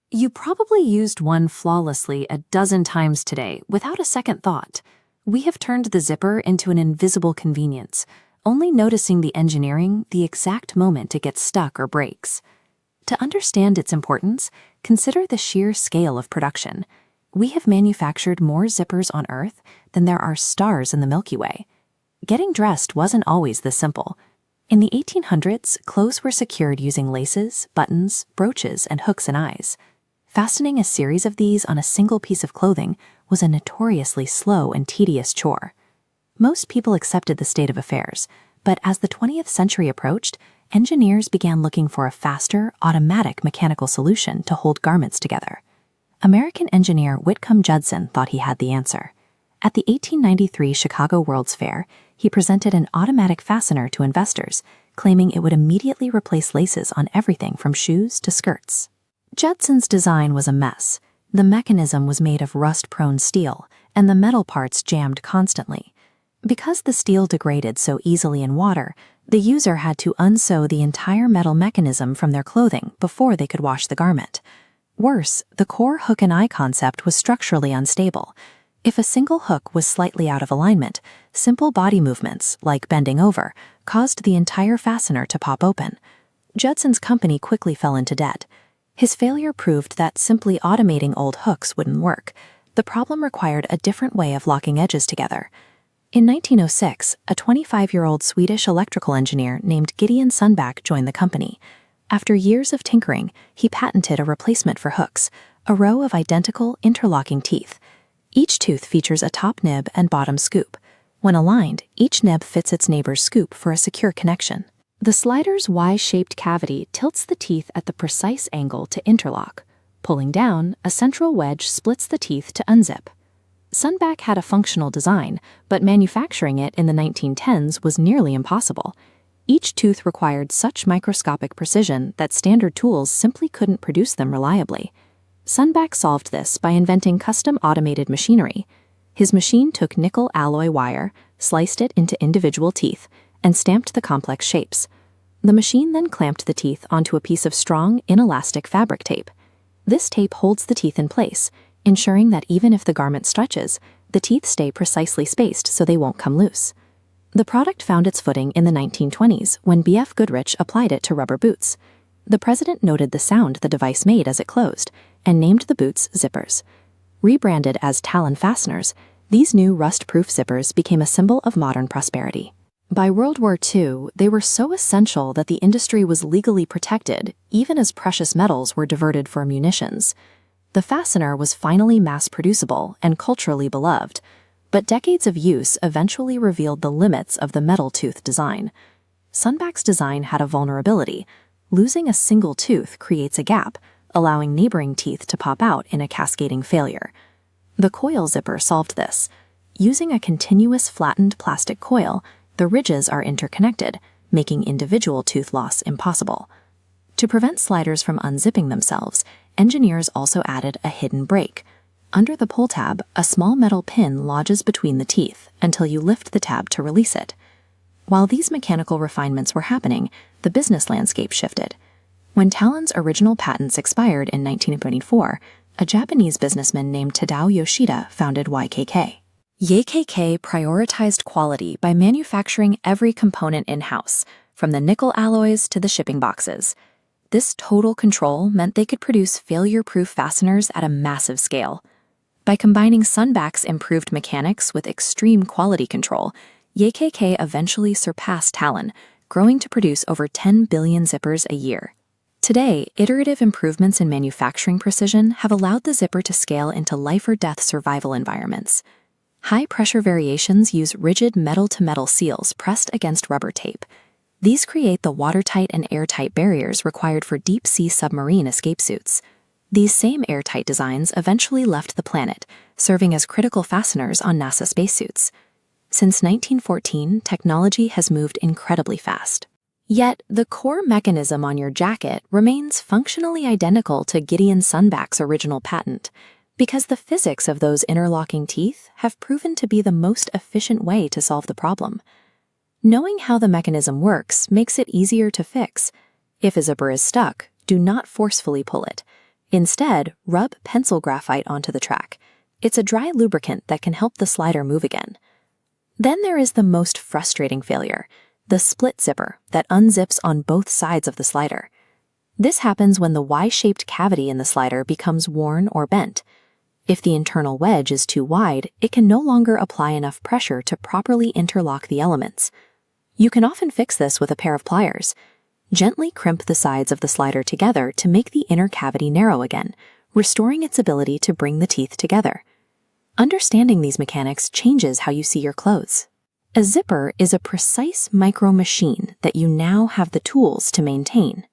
You probably used one flawlessly a dozen times today without a second thought. We have turned the zipper into an invisible convenience, only noticing the engineering the exact moment it gets stuck or breaks. To understand its importance, consider the sheer scale of production. We have manufactured more zippers on Earth than there are stars in the Milky Way. Getting dressed wasn't always this simple. In the 1800s, clothes were secured using laces, buttons, brooches, and hooks and eyes. Fastening a series of these on a single piece of clothing was a notoriously slow and tedious chore. Most people accepted the state of affairs, but as the 20th century approached, engineers began looking for a faster, automatic mechanical solution to hold garments together. American engineer Whitcomb Judson thought he had the answer. At the 1893 Chicago World's Fair, he presented an automatic fastener to investors, claiming it would immediately replace laces on everything from shoes to skirts. Judson's design was a mess. The mechanism was made of rust-prone steel, and the metal parts jammed constantly. Because the steel degraded so easily in water, the user had to unsew the entire metal mechanism from their clothing before they could wash the garment. Worse, the core hook and eye concept was structurally unstable. If a single hook was slightly out of alignment, simple body movements, like bending over, caused the entire fastener to pop open. Judson's company quickly fell into debt. His failure proved that simply automating old hooks wouldn't work. The problem required a different way of locking edges together. In 1906, a 25-year-old Swedish electrical engineer named Gideon Sundback joined the company. After years of tinkering, he patented a replacement for hooks, a row of identical, interlocking teeth. Each tooth features a top nib and bottom scoop. When aligned, each nib fits its neighbor's scoop for a secure connection. The slider's Y-shaped cavity tilts the teeth at the precise angle to interlock. Pulling down, a central wedge splits the teeth to unzip. Sundback had a functional design, but manufacturing it in the 1910s was nearly impossible. Each tooth required such microscopic precision that standard tools simply couldn't produce them reliably. Sundback solved this by inventing custom automated machinery. His machine took nickel alloy wire, sliced it into individual teeth, and stamped the complex shapes. The machine then clamped the teeth onto a piece of strong, inelastic fabric tape. This tape holds the teeth in place, ensuring that even if the garment stretches, the teeth stay precisely spaced so they won't come loose. The product found its footing in the 1920s when B.F. Goodrich applied it to rubber boots. The president noted the sound the device made as it closed and named the boots zippers. Rebranded as Talon fasteners, these new rust-proof zippers became a symbol of modern prosperity. By World War II, they were so essential that the industry was legally protected, even as precious metals were diverted for munitions. The fastener was finally mass-producible and culturally beloved, but decades of use eventually revealed the limits of the metal tooth design. Sundback's design had a vulnerability. Losing a single tooth creates a gap, allowing neighboring teeth to pop out in a cascading failure. The coil zipper solved this. Using a continuous flattened plastic coil, the ridges are interconnected, making individual tooth loss impossible. To prevent sliders from unzipping themselves, engineers also added a hidden brake. Under the pull tab, a small metal pin lodges between the teeth until you lift the tab to release it. While these mechanical refinements were happening, the business landscape shifted. When Talon's original patents expired in 1924, a Japanese businessman named Tadao Yoshida founded YKK. YKK prioritized quality by manufacturing every component in-house, from the nickel alloys to the shipping boxes. This total control meant they could produce failure-proof fasteners at a massive scale. By combining Sundback's improved mechanics with extreme quality control, YKK eventually surpassed Talon, growing to produce over 10 billion zippers a year. Today, iterative improvements in manufacturing precision have allowed the zipper to scale into life-or-death survival environments. High-pressure variations use rigid metal-to-metal seals pressed against rubber tape. These create the watertight and airtight barriers required for deep-sea submarine escape suits. These same airtight designs eventually left the planet, serving as critical fasteners on NASA spacesuits. Since 1914, technology has moved incredibly fast. Yet, the core mechanism on your jacket remains functionally identical to Gideon Sundback's original patent, because the physics of those interlocking teeth have proven to be the most efficient way to solve the problem. Knowing how the mechanism works makes it easier to fix. If a zipper is stuck, do not forcefully pull it. Instead, rub pencil graphite onto the track. It's a dry lubricant that can help the slider move again. Then there is the most frustrating failure, the split zipper that unzips on both sides of the slider. This happens when the Y-shaped cavity in the slider becomes worn or bent. If the internal wedge is too wide, it can no longer apply enough pressure to properly interlock the elements. You can often fix this with a pair of pliers. Gently crimp the sides of the slider together to make the inner cavity narrow again, restoring its ability to bring the teeth together. Understanding these mechanics changes how you see your clothes. A zipper is a precise micro machine that you now have the tools to maintain.